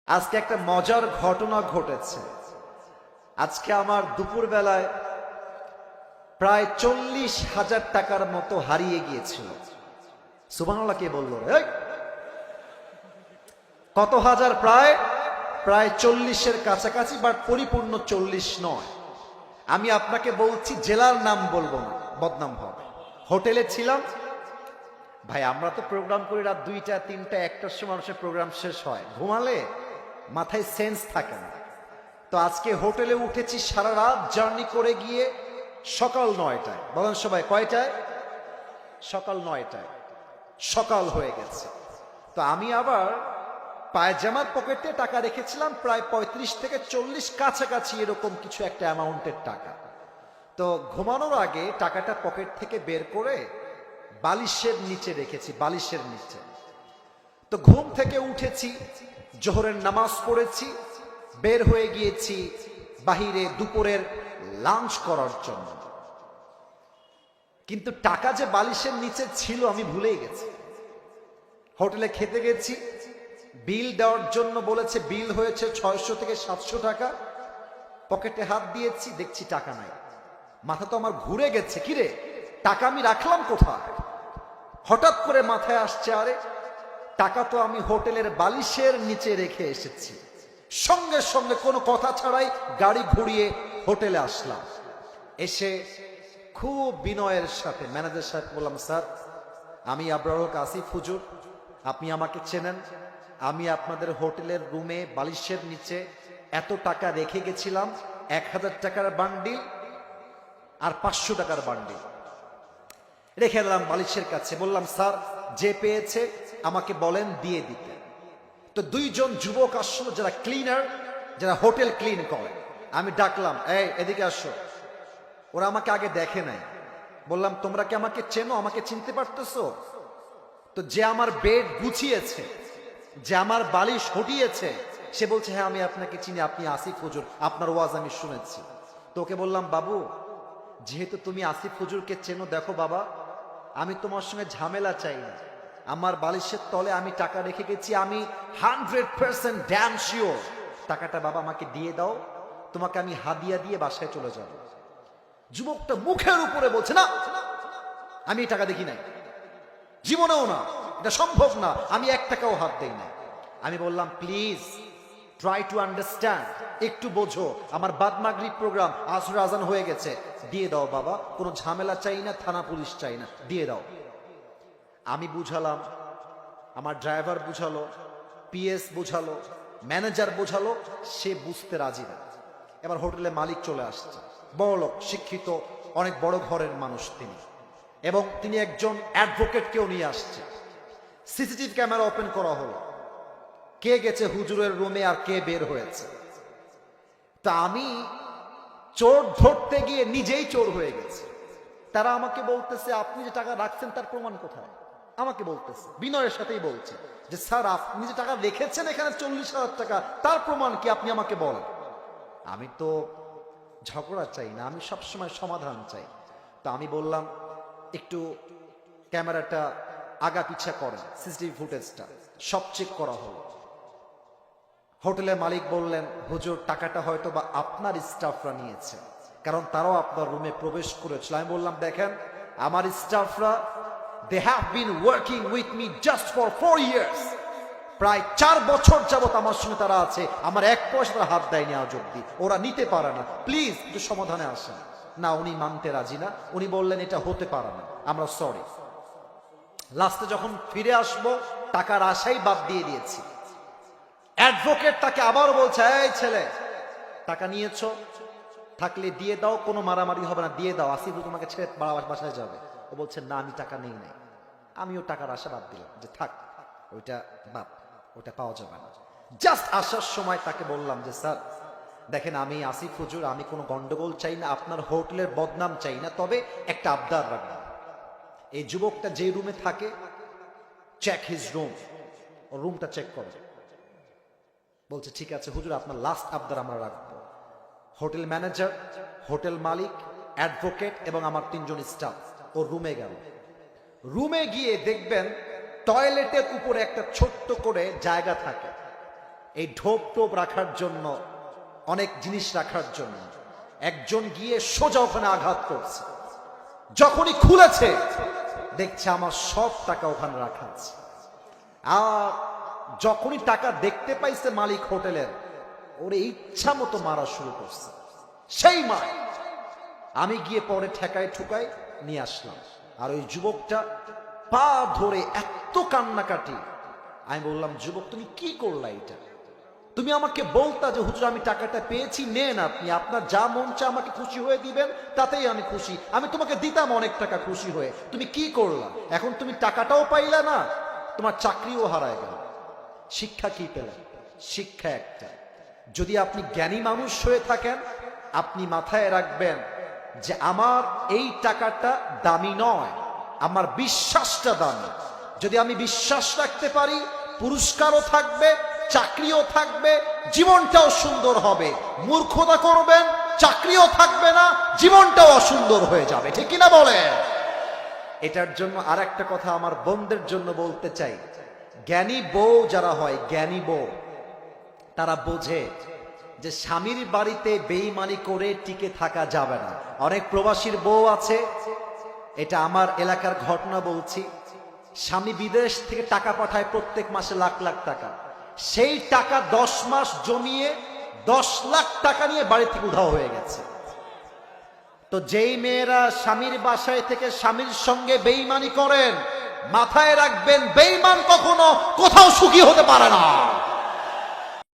আজকে একটা মজার ঘটনা ঘটেছে। আজকে আমার দুপুর বেলায় প্রায় 40,000 টাকার মতো হারিয়ে গিয়েছিল। সুবহানাল্লাহ কে বলল রে? কত হাজার? প্রায় প্রায় 40-এর কাছাকাছি, বাট পরিপূর্ণ 40 নয়। আমি আপনাকে বলছি, জেলার নাম বলবো না, বদনাম হবে। হোটেলে ছিলাম ভাই, আমরা তো প্রোগ্রাম করি রাত 2টা 3টা 1টার সময় মানুষের প্রোগ্রাম শেষ হয়, ঘুমালে মাথায় সেন্স থাকে না। তো আজকে হোটেলে উঠেছি, সারা রাত জার্নি করে গিয়ে সকাল 9টায়। বলেন সবাই কয়টায়? সকাল 9টায় সকাল হয়ে গেছে। তো আমি আবার পায়জামার পকেটে টাকা রেখেছিলাম প্রায় 35 থেকে 40 কাছাকাছি, এরকম কিছু একটা অ্যামাউন্টের টাকা। তো ঘুমানোর আগে টাকাটা পকেট থেকে বের করে বালিশের নিচে রেখেছি, বালিশের নিচে। তো ঘুম থেকে উঠেছি, জোহরের নামাজ পড়েছি, বের হয়ে গিয়েছি বাহিরে দুপুরের লাঞ্চ করার জন্য। কিন্তু টাকা যে বালিশের নিচে ছিল আমি ভুলেই গেছি। হোটেলে খেতে গেছি, বিল দেওয়ার জন্য বলেছে, বিল হয়েছে 600 থেকে 700 টাকা। পকেটে হাত দিয়েছি, দেখছি টাকা নাই। মাথা তো আমার ঘুরে গেছে, কিরে টাকা আমি রাখলাম কোথায়? হঠাৎ করে মাথায় আসছে, আরে টাকা তো আমি হোটেলের বালিশের নিচে রেখে এসেছি। সঙ্গে সঙ্গে কোনো কথা ছাড়াই গাড়ি ঘুরিয়ে হোটেলে আসলাম। এসে খুব বিনয়ের সাথে ম্যানেজার সাহেব বললাম, স্যার আমি আবরার হক আসিফ হুজুর, আপনি আমাকে চেনেন। আমি আপনাদের হোটেলের রুমে বালিশের নিচে এত টাকা রেখে গেছিলাম, 1000 টাকার বান্ডিল আর 500 টাকার বান্ডিল রেখে এলাম বালিশের কাছে। বললাম, স্যার যে পেয়েছে আমাকে বলেন দিয়ে দিতে। তো 2 জন যুবক আসলো, যারা ক্লিনার, যারা হোটেল ক্লিন করে। আমি ডাকলাম, এই এদিকে আসো। ওরা আমাকে আগে দেখে নাই। বললাম, তোমরা কি আমাকে চেনো? আমাকে চিনতে পারতেছো? তো যে আমার বেড গুছিয়েছে, যে আমার বালিশ হটিয়েছে, সে বলছে, হ্যাঁ আমি আপনাকে চিনি, আপনি আসিফ হুজুর, আপনার ওয়াজ আমি শুনেছি। তো ওকে বললাম, বাবু যেহেতু তুমি আসিফ হুজুরকে চেনো, দেখো বাবা আমি তোমার সঙ্গে ঝামেলা চাই না। আমার বালিশের তলে আমি টাকা রেখে গেছি, আমি 100% ড্যাম শিওর। টাকাটা বাবা আমাকে দিয়ে দাও, তোমাকে আমি হাদিয়া দিয়ে বাসায় চলে যাব। যুবকটা মুখের উপরে বলছে, না আমি টাকা দেখি নাই, জীবনেও না, এটা সম্ভব না, আমি 1 টাকাও হাত দেই না। আমি বললাম, প্লিজ ট্রাই টু আন্ডারস্ট্যান্ড, একটু বোঝো, আমার বাদ মাগরিব প্রোগ্রাম, আসর আজান হয়ে গেছে, দিয়ে দাও বাবা, কোনো ঝামেলা চাই না, থানা পুলিশ চাই না, দিয়ে দাও। আমি বুঝালাম, আমার ড্রাইভার বুঝালো, পিএস বুঝালো, ম্যানেজার বুঝালো, সে বুঝতে রাজি না। এবার হোটেলে মালিক চলে আসছে, বড়লোক, শিক্ষিত, অনেক বড় ঘরের মানুষ তিনি, এবং তিনি একজন অ্যাডভোকেটকেও নিয়ে আসছে। সিসিটিভি ক্যামেরা ওপেন করা হলো, কে গেছে হুজুরের রুমে আর কে বের হয়েছে। তা আমি চোর ধরতে গিয়ে নিজেই চোর হয়ে গেছি। তারা আমাকে বলতেছে, আপনি যে টাকা রাখছেন তার প্রমাণ কোথায়? আমাকে বলতেছে, বিনয়ের সাথেই বলছে যে, স্যার আপনি যে টাকা রেখেছেন এখানে 40,000 টাকা, তার প্রমাণ কি আপনি আমাকে বলেন। আমি তো ঝগড়া চাই না, আমি সবসময় সমাধান চাই। তো আমি বললাম, একটু ক্যামেরাটা আগা পিছা করেন, সিসিটিভি ফুটেজটা সব চেক করা হলো। হোটেলের মালিক বললেন, হুজুর টাকাটা হয়তো বা আপনার স্টাফরা নিয়েছে, কারণ তারাও আপনার রুমে প্রবেশ করেছিল। আমি বললাম, দেখেন আমার স্টাফরা, they have been working with me just for 4 years, প্রায় 4 বছর যাবত আমার সঙ্গে তারা আছে, আমার 1 পয়সা তারা হাত দেয়নি আজ অব্দি, ওরা নিতে পারে না, প্লিজ একটু সমাধানে আসেন। না, উনি মানতে রাজি না, উনি বললেন এটা হতে পারে না, আমরা সরি। লাস্টে যখন ফিরে আসবো, টাকার আশাই বাদ দিয়ে দিয়েছি। অ্যাডভোকেট তাকে আবার বলছে, এই ছেলে টাকা নিয়েছো, থাকলে দিয়ে দাও, কোনো মারামারি হবে না, দিয়ে দাও, আসিফ তোমাকে ছেড়ে বাসায় যাবে। ও বলছে, না আমি টাকা নেই নাই। আমিও টাকার আশা বাদ দিলাম, যে থাক ওইটা বাদ, ওটা পাওয়া যাবে না। জাস্ট আসার সময় তাকে বললাম যে, স্যার দেখেন আমি আসিফ হুজুর, আমি কোনো গন্ডগোল চাই না, আপনার হোটেলের বদনাম চাই না, তবে একটা আবদার রাখবেন। এই যুবকটা যে রুমে থাকে, চেক হিজ রুম, ওর রুমটা চেক করো। বলছে, ঠিক আছে হুজুর, আপনার লাস্ট আবদার আমরা রাখবো। হোটেল ম্যানেজার, হোটেল মালিক, অ্যাডভোকেট এবং আমার 3 জন স্টাফ ওর রুমে গেল। রুমে গিয়ে দেখবেন টয়লেটের উপরে একটা ছোট্ট করে জায়গা থাকে, এই ঢোপ টোপ রাখার জন্য, অনেক জিনিস রাখার জন্য। একজন গিয়ে সোজা ওখানে আঘাত করছে। যখনই খুলেছে দেখছে আমার সব টাকা ওখানে রাখা আছে। আর যখনই টাকা দেখতে পাইছে মালিক হোটেলের, ওরে ইচ্ছা মতো মারা শুরু করছে। সেই মা আমি গিয়ে পরে ঠেকায় ঠুকায় নিয়ে আসলাম। আর ওই যুবকটা পা ধরে এত কান্নাকাটি। আমি বললাম, যুবক তুমি কি করলা এটা? তুমি আমাকে বলতা যে হুজুর আমি টাকাটা পেয়েছি, নেন আপনি, আপনার যা মন চা আমাকে খুশি হয়ে দিবেন, তাতেই আমি খুশি। আমি তোমাকে দিতাম অনেক টাকা খুশি হয়ে। তুমি কি করলা? এখন তুমি টাকাটাও পাইলা না, তোমার চাকরিও হারায় গেল। শিক্ষা কি পেলেন? শিক্ষা একটা, যদি আপনি জ্ঞানী মানুষ হয়ে থাকেন, আপনি মাথায় রাখবেন যে আমার এই টাকাটা দামি নয়, আমার বিশ্বাসটা দামি। যদি আমি বিশ্বাস রাখতে পারি, পুরস্কারও থাকবে, চাকরিও থাকবে, জীবনটাও সুন্দর হবে। মূর্খতা করবেন, চাকরিও থাকবে না, জীবনটাও অসুন্দর হয়ে যাবে। ঠিক কিনা বলে? এটার জন্য আর একটা কথা আমার বোনদের জন্য বলতে চাই। জ্ঞানী বউ যারা হয়, জ্ঞানী বউ, তারা বোঝে যে স্বামীর বাড়িতে বেঈমানি করে টিকে থাকা যাবে না। অনেক প্রবাসীর বউ আছে, এটা আমার এলাকার ঘটনা বলছি। স্বামী বিদেশ থেকে টাকা পাঠায় প্রত্যেক মাসে লাখ লাখ টাকা। সেই টাকা 10 মাস জমিয়ে 10 লাখ টাকা নিয়ে বাড়ি থেকে উধাও হয়ে গেছে। তো যেই মেয়েরা স্বামীর বাসায় থেকে স্বামীর সঙ্গে বেঈমানি করেন, মাথায় রাখবেন বেঈমান কখনো কোথাও সুখী হতে পারে না।